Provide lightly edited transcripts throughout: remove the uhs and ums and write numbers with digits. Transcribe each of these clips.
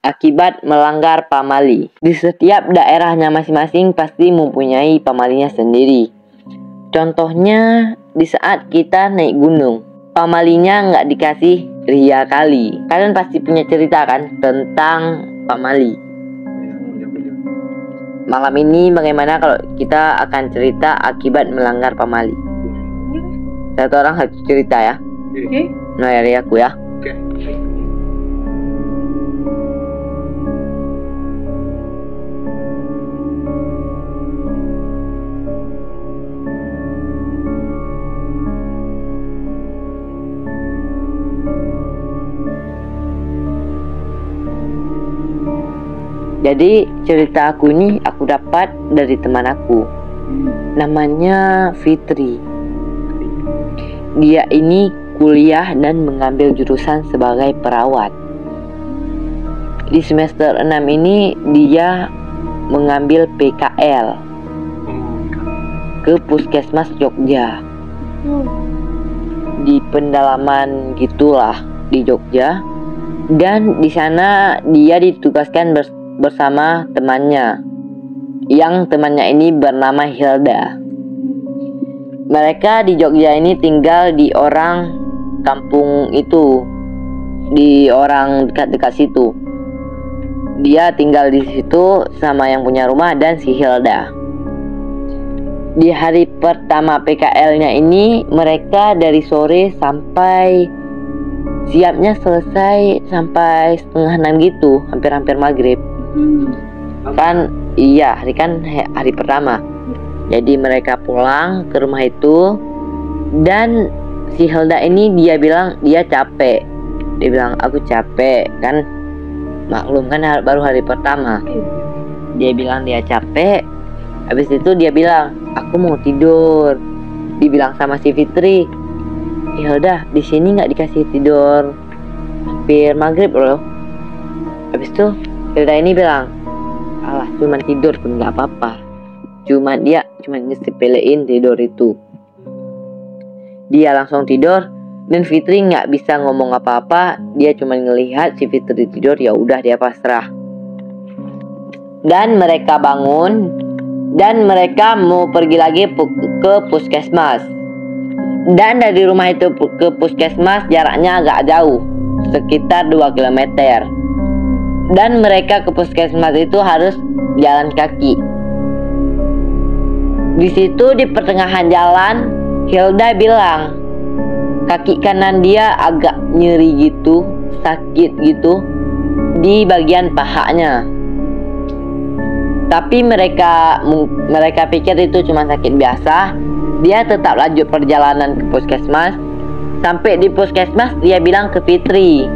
akibat melanggar pamali. Di setiap daerahnya masing-masing pasti mempunyai pamalinya sendiri. Contohnya di saat kita naik gunung, pamalinya nggak dikasih ria kali. Kalian pasti punya cerita kan tentang pamali. Malam ini bagaimana kalau kita akan cerita akibat melanggar pamali? Satu orang satu cerita ya. Nah, dari aku ya. Jadi cerita aku ini aku dapat dari teman aku. Namanya Fitri. Dia ini kuliah dan mengambil jurusan sebagai perawat. Di semester 6 ini dia mengambil PKL ke Puskesmas Jogja. Di pendalaman gitulah di Jogja. Dan di sana dia ditugaskan bersama temannya, yang temannya ini bernama Hilda. Mereka di Jogja ini tinggal di orang kampung itu, di orang dekat-dekat situ. Dia tinggal di situ sama yang punya rumah dan si Hilda. Di hari pertama PKL-nya ini mereka dari sore sampai siapnya selesai sampai setengah 6 gitu, hampir maghrib. Kan iya, hari pertama. Jadi mereka pulang ke rumah itu. Dan si Hilda ini dia bilang dia capek. Dia bilang aku capek. Kan maklum kan baru hari pertama. Dia bilang dia capek. Habis itu dia bilang aku mau tidur. Dibilang sama si Fitri, Hilda di sini nggak dikasih tidur hampir maghrib loh. Habis itu Hilda ini bilang, alah cuman tidur pun nggak apa-apa. Dia cuma ngesepelein tidur itu. Dia langsung tidur dan Fitri nggak bisa ngomong apa-apa. Dia cuma ngelihat si Fitri tidur, ya udah dia pasrah. Dan mereka bangun dan mereka mau pergi lagi ke puskesmas. Dan dari rumah itu ke puskesmas jaraknya agak jauh, sekitar 2 km. Dan mereka ke puskesmas itu harus jalan kaki. Di situ di pertengahan jalan, Hilda bilang kaki kanan dia agak nyeri gitu, sakit gitu di bagian pahanya. Tapi mereka pikir itu cuma sakit biasa. Dia tetap lanjut perjalanan ke puskesmas. Sampai di puskesmas dia bilang ke Fitri,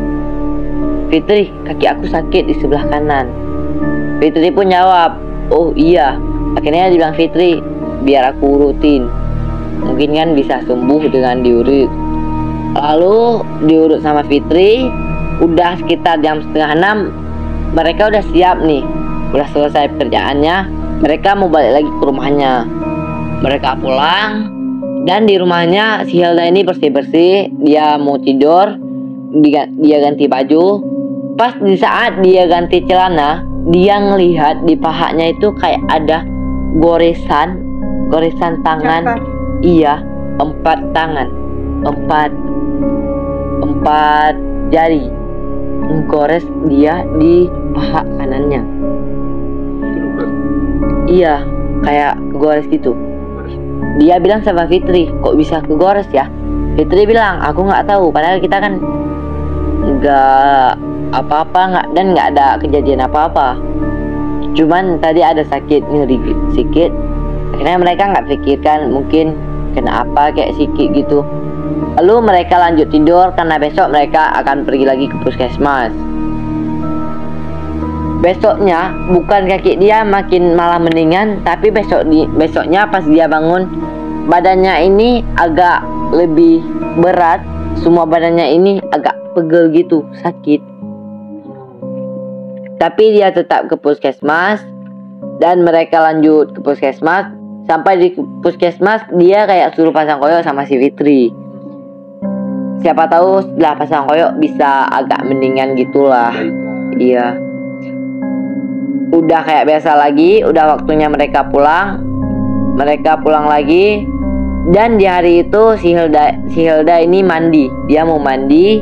Fitri, kaki aku sakit di sebelah kanan. Fitri pun jawab, oh iya. Akhirnya dia bilang Fitri, biar aku urutin. Mungkin kan bisa sembuh dengan diurut. Lalu diurut sama Fitri. Udah sekitar jam setengah 6. Mereka udah siap nih, udah selesai pekerjaannya. Mereka mau balik lagi ke rumahnya. Mereka pulang. Dan di rumahnya si Hilda ini bersih-bersih. Dia mau tidur. Dia ganti baju. Pas di saat dia ganti celana, dia ngelihat di pahanya itu kayak ada goresan tangan. Cakar. Iya, 4 tangan, 4 jari gores dia di paha kanannya. Iya, kayak kegores gitu. Dia bilang sama Fitri, kok bisa kegores ya? Fitri bilang, aku nggak tahu. Padahal kita kan nggak apa-apa, nggak ada kejadian apa-apa. Cuman tadi ada sakit nyeri sedikit. Akhirnya mereka nggak pikirkan mungkin kena apa kayak sikit gitu. Lalu mereka lanjut tidur karena besok mereka akan pergi lagi ke puskesmas. Besoknya bukan kaki dia malah mendingan, tapi besoknya pas dia bangun badannya ini agak lebih berat. Semua badannya ini agak pegel gitu, sakit. Tapi dia tetap ke puskesmas. Dan mereka lanjut ke puskesmas. Sampai di puskesmas dia kayak suruh pasang koyok sama si Fitri. Siapa tahu setelah pasang koyok bisa agak mendingan gitulah. Iya. udah kayak biasa lagi, udah waktunya mereka pulang. Mereka pulang lagi, dan di hari itu si Hilda ini mandi. Dia mau mandi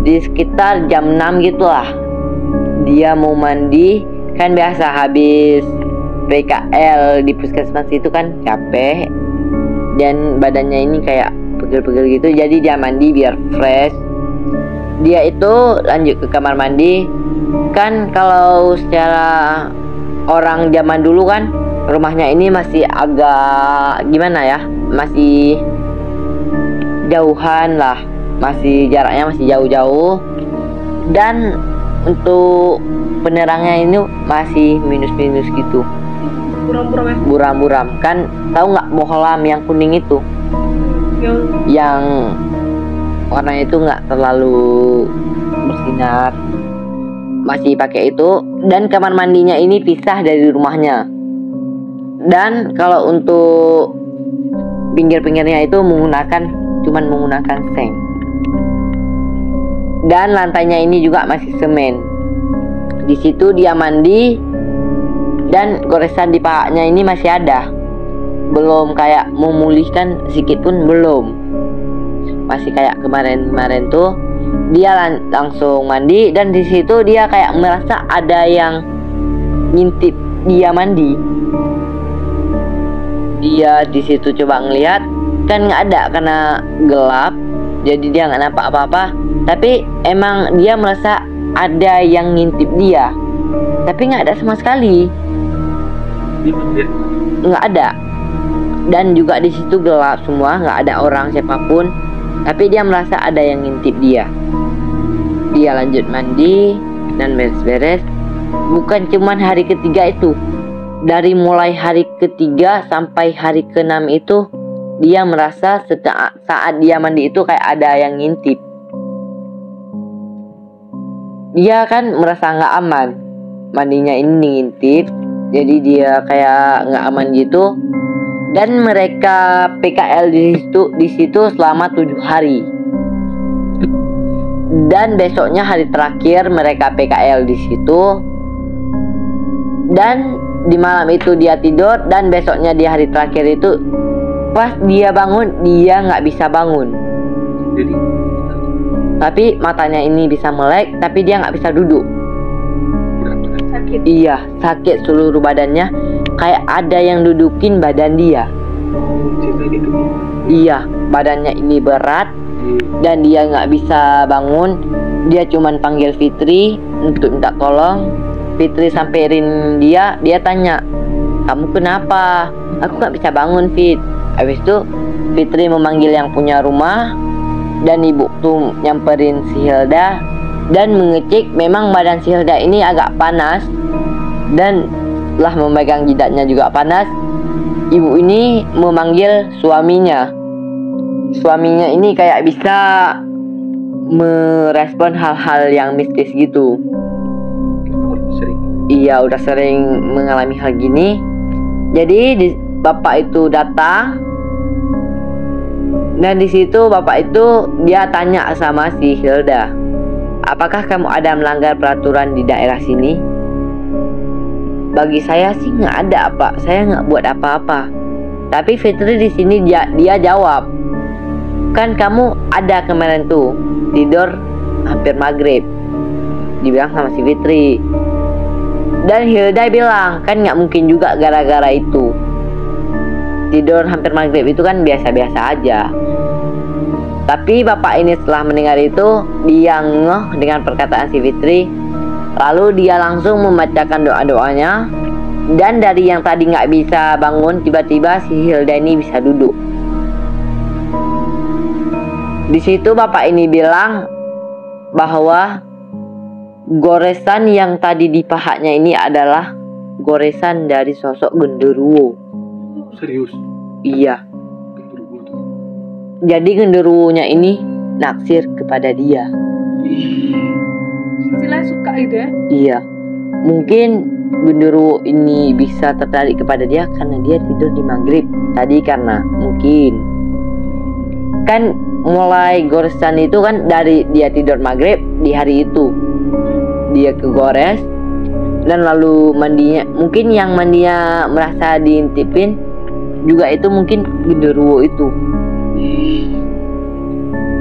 di sekitar jam 6 gitulah. Dia mau mandi, kan biasa habis PKL di puskesmas itu kan capek dan badannya ini kayak pegel-pegel gitu, jadi dia mandi biar fresh. Dia itu lanjut ke kamar mandi. Kan kalau secara orang zaman dulu kan rumahnya ini masih agak gimana ya, masih jauhan lah, masih jaraknya masih jauh-jauh, dan untuk penerangnya ini masih minus-minus gitu, buram-buram ya. Buram-buram. Kan tahu nggak bohlam yang kuning itu, yang warnanya itu nggak terlalu bersinar, masih pakai itu. Dan kamar mandinya ini pisah dari rumahnya. Dan kalau untuk pinggir-pinggirnya itu cuman menggunakan seng. Dan lantainya ini juga masih semen. Di situ dia mandi, dan goresan di pahanya ini masih ada. Belum kayak memulihkan sedikit pun belum. Masih kayak kemarin-kemarin tuh. Dia langsung mandi, dan di situ dia kayak merasa ada yang ngintip dia mandi. Dia di situ coba ngelihat, kan nggak ada karena gelap, jadi dia nggak nampak apa-apa. Tapi emang dia merasa ada yang ngintip dia, tapi nggak ada sama sekali, nggak ada. Dan juga di situ gelap semua, nggak ada orang siapapun, tapi dia merasa ada yang ngintip dia. Dia lanjut mandi dan beres-beres. Bukan cuman hari ketiga itu, dari mulai hari ketiga sampai hari ke-6 itu dia merasa saat dia mandi itu kayak ada yang ngintip. Dia kan merasa nggak aman, mandinya ini ngintip, jadi dia kayak nggak aman gitu. Dan mereka PKL di situ selama 7 hari. Dan besoknya hari terakhir mereka PKL di situ. Dan di malam itu dia tidur, dan besoknya di hari terakhir itu pas dia bangun, dia nggak bisa bangun. Jadi, tapi matanya ini bisa melek, tapi dia nggak bisa duduk. sakit. Iya, sakit seluruh badannya, kayak ada yang dudukin badan dia. Gitu. Iya, badannya ini berat, dan dia nggak bisa bangun. Dia cuman panggil Fitri untuk minta tolong. Fitri samperin dia tanya, "Kamu kenapa?" "Aku nggak bisa bangun, Fit." Habis itu Fitri memanggil yang punya rumah, dan ibu tuh nyamperin si Hilda dan mengecek. Memang badan si Hilda ini agak panas, dan setelah memegang jidatnya juga panas. Ibu ini memanggil suaminya. Suaminya ini kayak bisa merespon hal-hal yang mistis gitu. Iya, udah sering mengalami hal gini. Jadi bapak itu datang, dan di situ bapak itu dia tanya sama si Hilda, "Apakah kamu ada melanggar peraturan di daerah sini?" "Bagi saya sih nggak ada, Pak. Saya nggak buat apa-apa." Tapi Fitri di sini dia jawab, "Kan kamu ada kemarin tuh tidur hampir maghrib," dibilang sama si Fitri. Dan Hilda bilang, "Kan nggak mungkin juga gara-gara itu. Tidur hampir maghrib itu kan biasa-biasa aja." Tapi bapak ini setelah mendengar itu, dia ngeh dengan perkataan si Fitri. Lalu dia langsung membacakan doa-doanya. Dan dari yang tadi nggak bisa bangun, tiba-tiba si Hilda ini bisa duduk. Di situ bapak ini bilang bahwa goresan yang tadi di pahanya ini adalah goresan dari sosok genderuwo. Serius? Iya. Jadi genderuwonya ini naksir kepada dia. Istilah suka gitu ya? Iya. Mungkin genderuwo ini bisa tertarik kepada dia karena dia tidur di maghrib tadi, karena mungkin kan mulai goresan itu kan dari dia tidur maghrib di hari itu. Dia kegores. Dan lalu mandinya, mungkin yang mandinya merasa diintipin juga itu mungkin genderuwo itu.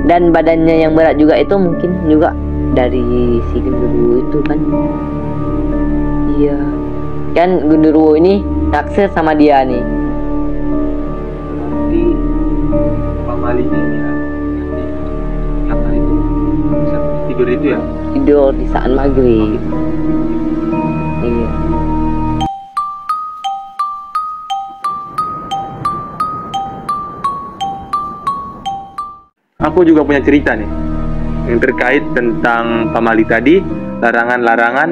Dan badannya yang berat juga itu mungkin juga dari si genderuwo itu kan. Iya. Kan genderuwo ini naksir sama dia nih. Nanti pamalinya ya. Kata itu bisa tidur itu ya. Tidur di saat maghrib. Iya. Aku juga punya cerita nih yang terkait tentang pamali tadi, larangan-larangan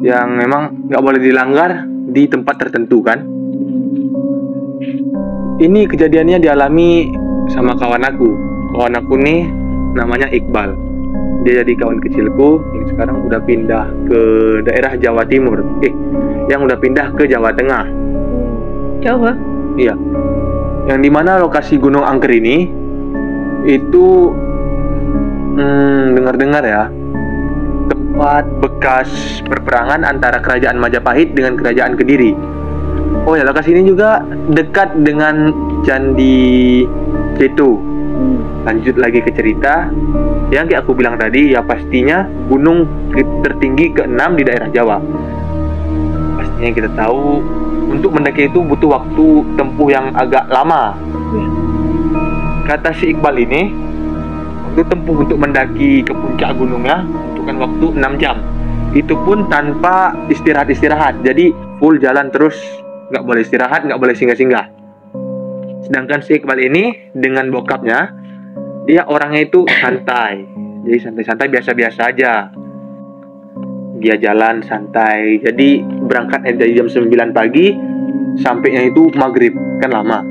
yang memang nggak boleh dilanggar di tempat tertentu kan. Ini kejadiannya dialami sama kawan aku. Kawan aku nih namanya Iqbal. Dia jadi kawan kecilku yang sekarang udah pindah ke daerah Jawa Timur. Yang udah pindah ke Jawa Tengah. Jawa? Iya. Yang dimana lokasi Gunung Angker ini itu dengar-dengar ya, tempat bekas perperangan antara kerajaan Majapahit dengan kerajaan Kediri. Oh ya, lokasi ini juga dekat dengan Candi Ceto. Lanjut lagi ke cerita yang kayak aku bilang tadi, ya pastinya gunung tertinggi ke-6 di daerah Jawa. Pastinya kita tahu untuk mendaki itu butuh waktu tempuh yang agak lama. Kata si Iqbal ini, waktu tempuh untuk mendaki ke puncak gunungnya butuhkan waktu 6 jam. Itu pun tanpa istirahat-istirahat. Jadi full jalan terus, nggak boleh istirahat, nggak boleh singgah-singgah. Sedangkan si Iqbal ini dengan bokapnya, dia orangnya itu santai. Jadi santai-santai, biasa-biasa aja. Dia jalan santai. Jadi berangkat dari jam 9 pagi, sampainya itu maghrib, kan lama.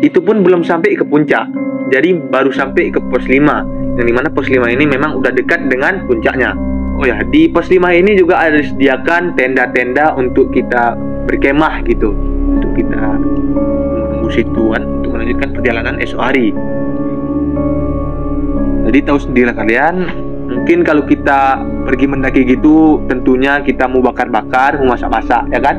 Itu pun belum sampai ke puncak. Jadi baru sampai ke pos 5. Yang dimana pos 5 ini memang udah dekat dengan puncaknya. Oh ya, di pos 5 ini juga ada disediakan tenda-tenda untuk kita berkemah gitu. Untuk kita menunggu situan untuk melanjutkan perjalanan esok hari. Jadi tahu sendiri kalian, mungkin kalau kita pergi mendaki gitu, tentunya kita mau bakar-bakar, mau masak-masak, ya kan?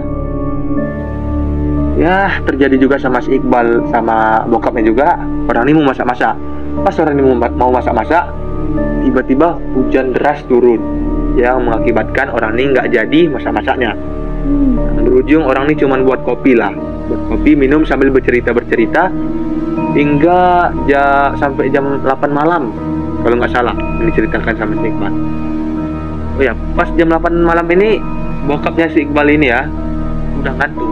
Ya, terjadi juga sama si Iqbal sama bokapnya juga. Orang ini mau masak-masak. Pas orang ini mau masak-masak, tiba-tiba hujan deras turun yang mengakibatkan orang ini nggak jadi masak-masaknya. Berujung orang ini cuma buat kopi lah, buat kopi, minum sambil bercerita hingga sampai jam 8 malam kalau nggak salah ini diceritakan sama si Iqbal. Oh ya, pas jam 8 malam ini bokapnya si Iqbal ini ya udah ngantuk.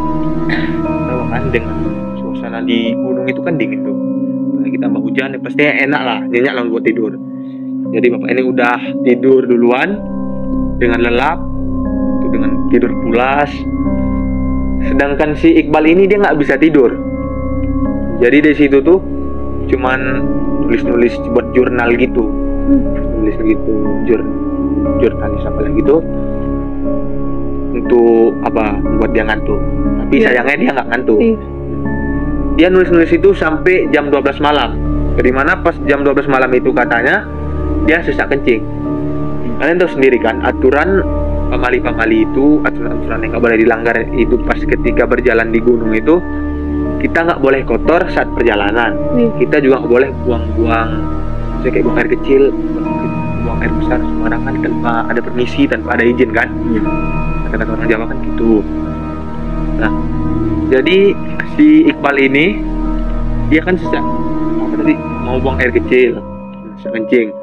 Tahu kan, dengan suasana di gunung itu kan dingin tuh, lagi tambah hujan, ya pastinya enak lah, nyenyak lah buat tidur. Jadi bapak ini udah tidur duluan dengan lelap, dengan tidur pulas. Sedangkan si Iqbal ini dia nggak bisa tidur. Jadi di situ tuh cuman nulis buat jurnal gitu, nulis gitu, jurnalis apa lagi gitu, untuk apa, buat dia ngantuk. Tapi sayangnya dia nggak ngantuk. Dia nulis itu sampai jam 12 malam. Dari mana pas jam 12 malam itu katanya dia sesak kencing. Kalian tahu sendiri kan, aturan pamali itu, aturan yang nggak boleh dilanggar itu pas ketika berjalan di gunung itu, kita nggak boleh kotor saat perjalanan. Kita juga nggak boleh buang-buang, kayak buang air kecil, buang air besar sembarangan tanpa ada permisi, tanpa ada izin kan. Kata-kata orang Jawa kan gitu. Nah, jadi si Iqbal ini dia kan sesak, mau buang air kecil, sesak kencing.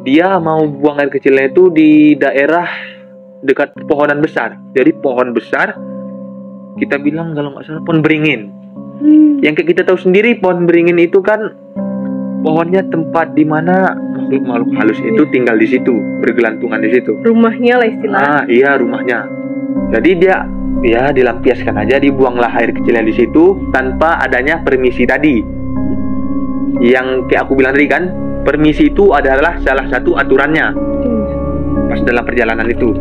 Dia mau buang air kecilnya itu di daerah dekat pohonan besar. Jadi pohon besar, kita bilang kalau nggak salah pohon beringin. Yang kayak kita tahu sendiri, pohon beringin itu kan pohonnya tempat di mana makhluk-makhluk halus itu tinggal di situ, bergelantungan di situ. Rumahnya lah istilahnya. Iya, rumahnya. Jadi dia ya dilampiaskan aja, dibuanglah air kecilnya di situ tanpa adanya permisi tadi. Yang kayak aku bilang tadi kan, permisi itu adalah salah satu aturannya pas dalam perjalanan itu.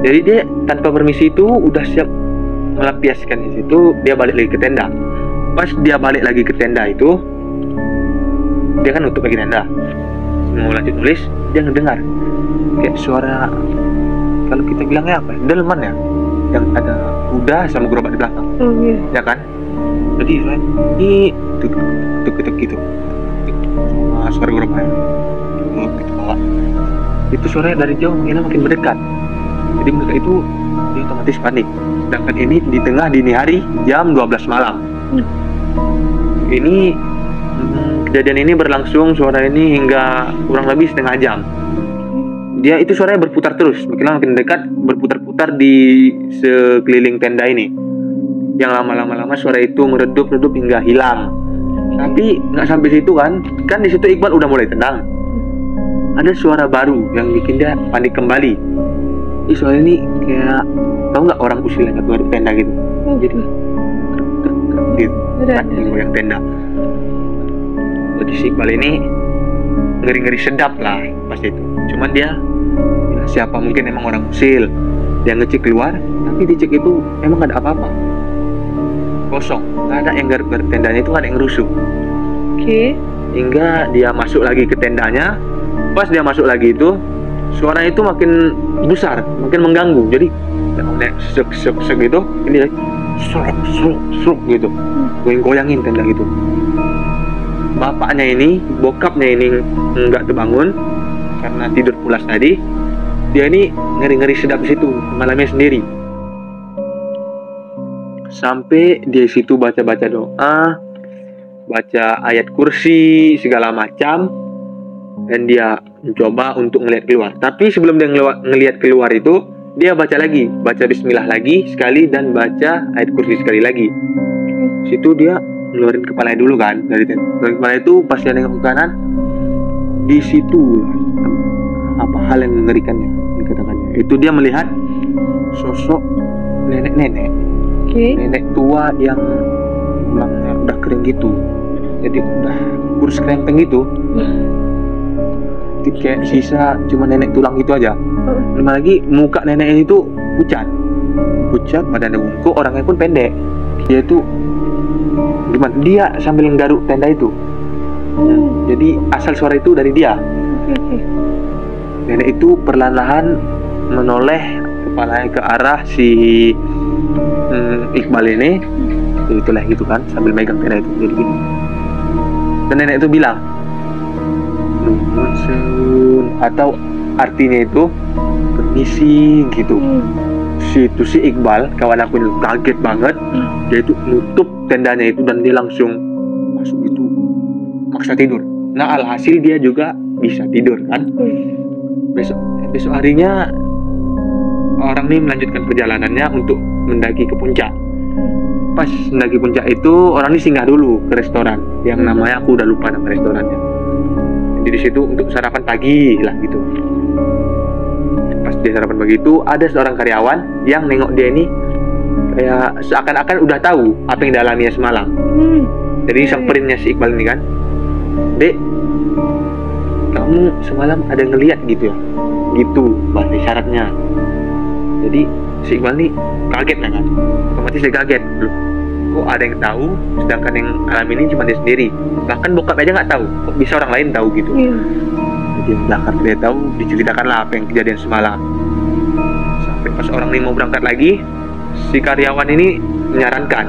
Jadi dia tanpa permisi itu udah siap melampiaskan di situ, dia balik lagi ke tenda. Pas dia balik lagi ke tenda itu, dia kan nutup lagi tenda, mau lanjut nulis, dia ngedengar kayak suara kalau kita bilangnya apa? Delman ya, yang ada kuda sama gerobak di belakang, Oh iya. ya kan? Jadi ini tuk gitu, sama suara gerobaknya, gitu bawa. Itu suaranya dari jauh, ini makin mendekat. Jadi mendekat itu dia otomatis panik. Sedangkan ini di tengah dini hari jam 12 malam. Ini kejadian ini berlangsung suara ini hingga kurang lebih setengah jam. Dia itu suaranya berputar terus, makin lama makin dekat, berputar-putar di sekeliling tenda ini. Yang lama-lama suara itu meredup hingga hilang. Tapi nggak sampai situ kan di situ Iqbal udah mulai tenang. Ada suara baru yang bikin dia panik kembali. Ini suara ini kayak, tahu nggak orang usil yang keluar tenda gitu? Jadi gitu, kan goyang tenda. Jadi si Iqbal ini ngeri-ngeri sedap lah pas itu. Cuman dia ya siapa mungkin emang orang usil. Dia ngecek keluar, tapi dicek itu emang gak ada apa-apa. Kosong, gak ada yang garuk-garuk tendanya itu, gak ada yang rusuh. Oke. Hingga dia masuk lagi ke tendanya. Pas dia masuk lagi itu, suara itu makin besar, makin mengganggu. Jadi yang sek gitu, ini seruk gitu, goyang-goyangin tenda gitu. Bapaknya ini, bokapnya ini nggak terbangun karena tidur pulas tadi. Dia ini ngeri-ngeri sedap di situ, malamnya sendiri. Sampai di situ baca-baca doa, baca ayat kursi segala macam, dan dia mencoba untuk ngelihat keluar. Tapi sebelum dia ngelihat keluar itu, dia baca lagi, baca bismillah lagi sekali dan baca ayat kursi sekali lagi. Situ dia ngeluarin kepalanya dulu kan dari ngeluarin kepala itu. Pas dia nengok ke kanan, di situ apa hal yang mengerikannya dikatakannya. Itu dia melihat sosok nenek-nenek. Nenek tua yang tulangnya udah kering gitu, jadi udah kurus krempeng gitu. Kayak sisa cuma nenek tulang gitu aja. Lama lagi muka nenek ini tuh pucat, badannya bungkuk, orangnya pun pendek. Dia tuh gimana? Dia sambil nggaruk tenda itu. Jadi asal suara itu dari dia. Nenek itu perlahan-lahan menoleh kepalanya ke arah si Iqbal ini. Itulah gitu kan, sambil megang tenda itu jadi gini. Dan nenek itu bilang, nuhun seun, atau artinya itu permisi gitu. Si Iqbal, kawan aku ini kaget banget. Dia itu nutup tendanya itu dan dia langsung masuk itu, maksa tidur. Nah alhasil dia juga bisa tidur kan. Besok harinya orang ini melanjutkan perjalanannya untuk mendaki ke puncak. Pas mendaki puncak itu orang ini singgah dulu ke restoran yang namanya aku udah lupa nama restorannya. Jadi di situ untuk sarapan pagi lah gitu. Pas dia sarapan pagi itu ada seorang karyawan yang nengok dia ini kayak seakan-akan udah tahu apa yang dialaminya semalam. Jadi samperinnya si Iqbal ini kan, "Dek, kamu semalam ada ngeliat gitu ya?" Gitu bahasa syaratnya. Jadi si Iqbal ini kaget kan, otomatis dia kaget. Loh, kok ada yang tahu sedangkan yang alami ini cuma dia sendiri, bahkan bokap aja nggak tahu, kok bisa orang lain tahu gitu. Jadi belakang dia tahu, diceritakanlah apa yang kejadian semalam. Sampai pas orang ini mau berangkat lagi, si karyawan ini menyarankan,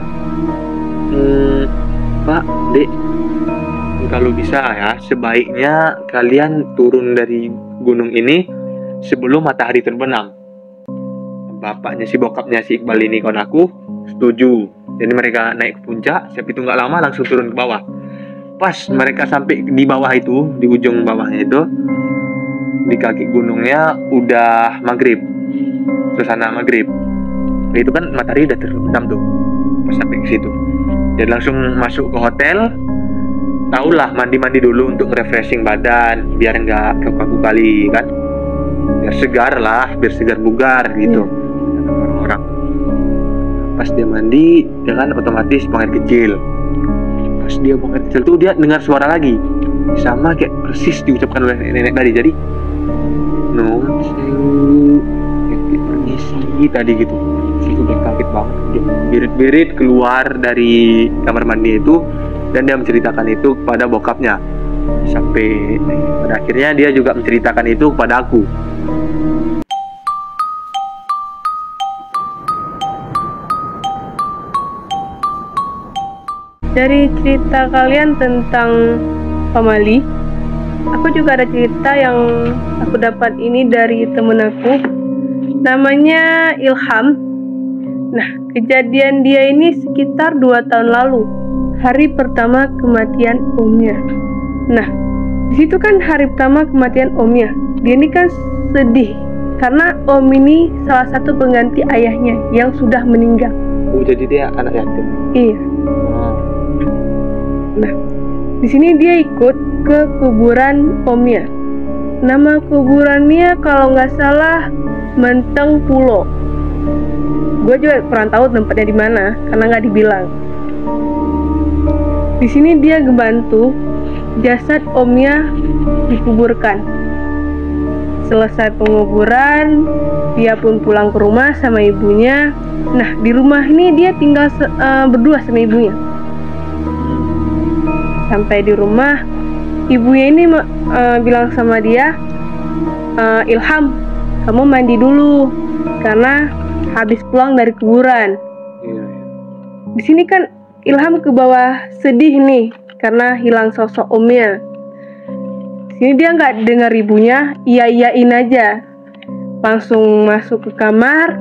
"Pak, Dek, kalau bisa ya sebaiknya kalian turun dari gunung ini sebelum matahari terbenam." Bapaknya si bokapnya si Iqbal ini kawan aku setuju. Jadi mereka naik ke puncak, siap itu nggak lama langsung turun ke bawah. Pas mereka sampai di bawah itu, di ujung bawahnya itu, di kaki gunungnya udah maghrib, suasana maghrib. Itu kan matahari udah terbenam tuh. Pas sampai ke situ, jadi langsung masuk ke hotel. Tahulah mandi dulu untuk refreshing badan, biar nggak kaku kali kan, biar segar lah, biar segar bugar gitu. Orang pas dia mandi, dia kan otomatis buang air kecil. Pas dia buang air kecil tuh dia dengar suara lagi, sama kayak persis diucapkan oleh nenek tadi. Jadi nuhun sewu, permisi tadi gitu. Itu udah kaget banget. Dia birit-birit keluar dari kamar mandi itu dan dia menceritakan itu kepada bokapnya. Sampai pada akhirnya dia juga menceritakan itu kepada aku. dari cerita kalian tentang pamali, aku juga ada cerita yang aku dapat ini dari temen aku. Namanya Ilham. Nah, kejadian dia ini sekitar 2 tahun lalu. Hari pertama kematian omnya. Nah, di situ kan hari pertama kematian omnya. Dia ini kan sedih karena om ini salah satu pengganti ayahnya yang sudah meninggal. Oh, jadi dia anak yatim. Iya. Nah, di sini dia ikut ke kuburan omnya. Nama kuburannya kalau nggak salah Menteng Pulo. Gue juga kurang tahu tempatnya di mana karena nggak dibilang. Di sini dia ngebantu jasad omnya dikuburkan. Selesai penguburan, dia pun pulang ke rumah sama ibunya. Nah, di rumah ini dia tinggal berdua sama ibunya. Sampai di rumah, ibunya ini bilang sama dia, Ilham, kamu mandi dulu karena habis pulang dari kuburan. Di sini kan Ilham ke bawah sedih nih karena hilang sosok omnya. Di sini dia nggak dengar ibunya, iya-iyain aja, langsung masuk ke kamar.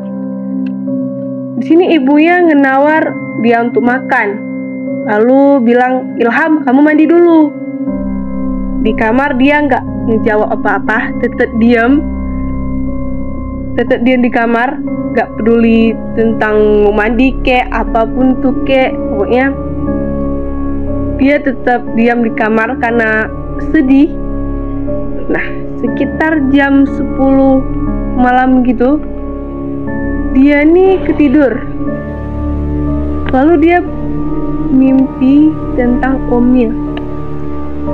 Di sini ibunya ngenawar dia untuk makan, lalu bilang, Ilham, kamu mandi dulu. Di kamar dia nggak ngejawab apa-apa, tetap diam di kamar, nggak peduli tentang mau mandi kek apapun tuh kek, pokoknya dia tetap diam di kamar karena sedih. Nah, sekitar jam 10 malam gitu, dia nih ketidur. Lalu dia mimpi tentang omnya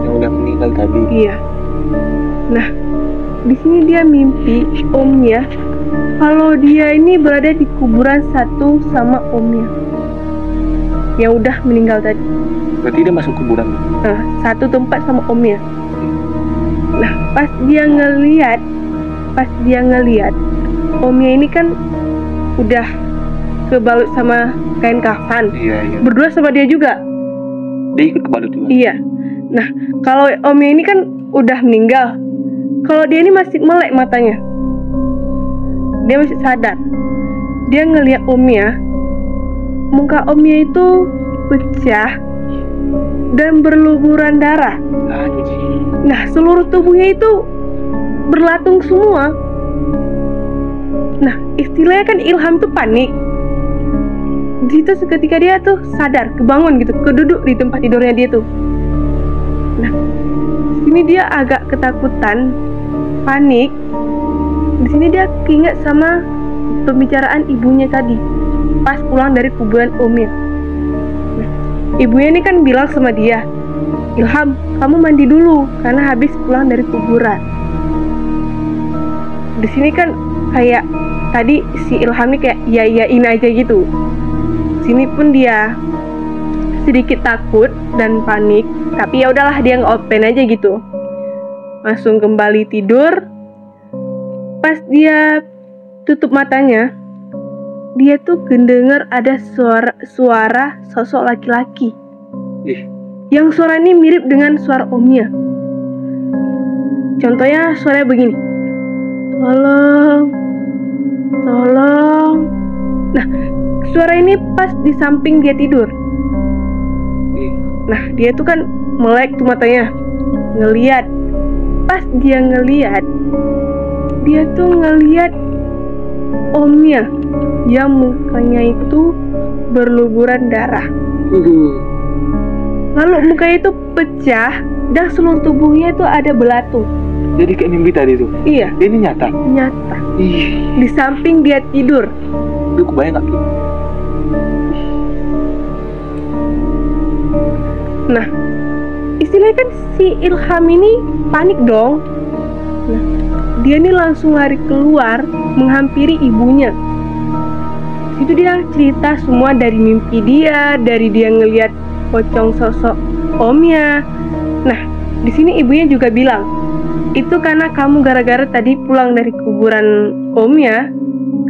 yang udah meninggal tadi. Iya. Nah, di sini dia mimpi omnya kalau dia ini berada di kuburan satu sama omnya yang udah meninggal tadi. Berarti dia masuk kuburan. Nah, satu tempat sama omnya. Nah, pas dia ngeliat omnya ini kan udah kebalut sama kain kafan. Iya. Berdua sama dia juga. Dia ikut kebalut juga. Iya. Nah, kalau omnya ini kan udah meninggal. Kalau dia ini masih melek matanya. Dia masih sadar. Dia ngeliat omnya. Muka omnya itu pecah dan berlumuran darah. Nah, seluruh tubuhnya itu berlatung semua. Nah, istilahnya kan Ilham tuh panik. Di situ seketika dia tuh sadar, kebangun gitu, keduduk di tempat tidurnya dia tuh. Nah, sini dia agak ketakutan, panik. Di sini dia keinget sama pembicaraan ibunya tadi pas pulang dari kuburan omnya. Nah, ibunya ini kan bilang sama dia, Ilham, kamu mandi dulu karena habis pulang dari kuburan. Di sini kan kayak tadi si Ilham ini kayak iya-iyain aja gitu. Sini pun dia sedikit takut dan panik, tapi ya udahlah dia nge-open aja gitu. Langsung kembali tidur. Pas dia tutup matanya, dia tuh kedenger ada suara sosok laki-laki. Yang suara ini mirip dengan suara omnya. Contohnya suaranya begini, tolong. Nah, suara ini pas di samping dia tidur. Nah, dia tuh kan melek tuh matanya, ngeliat. Pas dia ngeliat, dia tuh ngeliat omnya yang mukanya itu berluburan darah. Lalu mukanya itu pecah dan seluruh tubuhnya itu ada belatung. Jadi kayak mimpi tadi tuh. Iya. Ini nyata. Nyata. Ih. Di samping dia tidur. Lu kebayang gak tuh? Nah, istilahnya kan si Ilham ini panik dong. Nah, dia ini langsung lari keluar menghampiri ibunya. Itu dia cerita semua dari mimpi dia, dari dia ngelihat pocong sosok omnya. Nah, di sini ibunya juga bilang, itu karena kamu gara-gara tadi pulang dari kuburan omnya,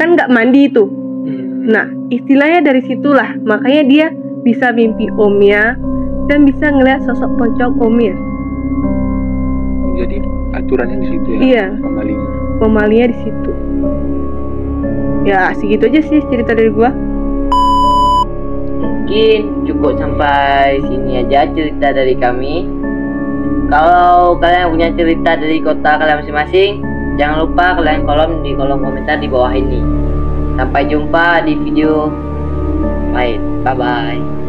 kan nggak mandi itu. Nah, istilahnya dari situlah, makanya dia bisa mimpi Omia, dan bisa ngeliat sosok pocong Omia. Jadi aturannya di situ ya. Iya. Pemalinya. Pemalinya di situ. Ya segitu aja sih cerita dari gua. Mungkin cukup sampai sini aja cerita dari kami. Kalau kalian punya cerita dari kota kalian masing-masing, jangan lupa kalian di kolom komentar di bawah ini. Sampai jumpa di video lain. Bye bye.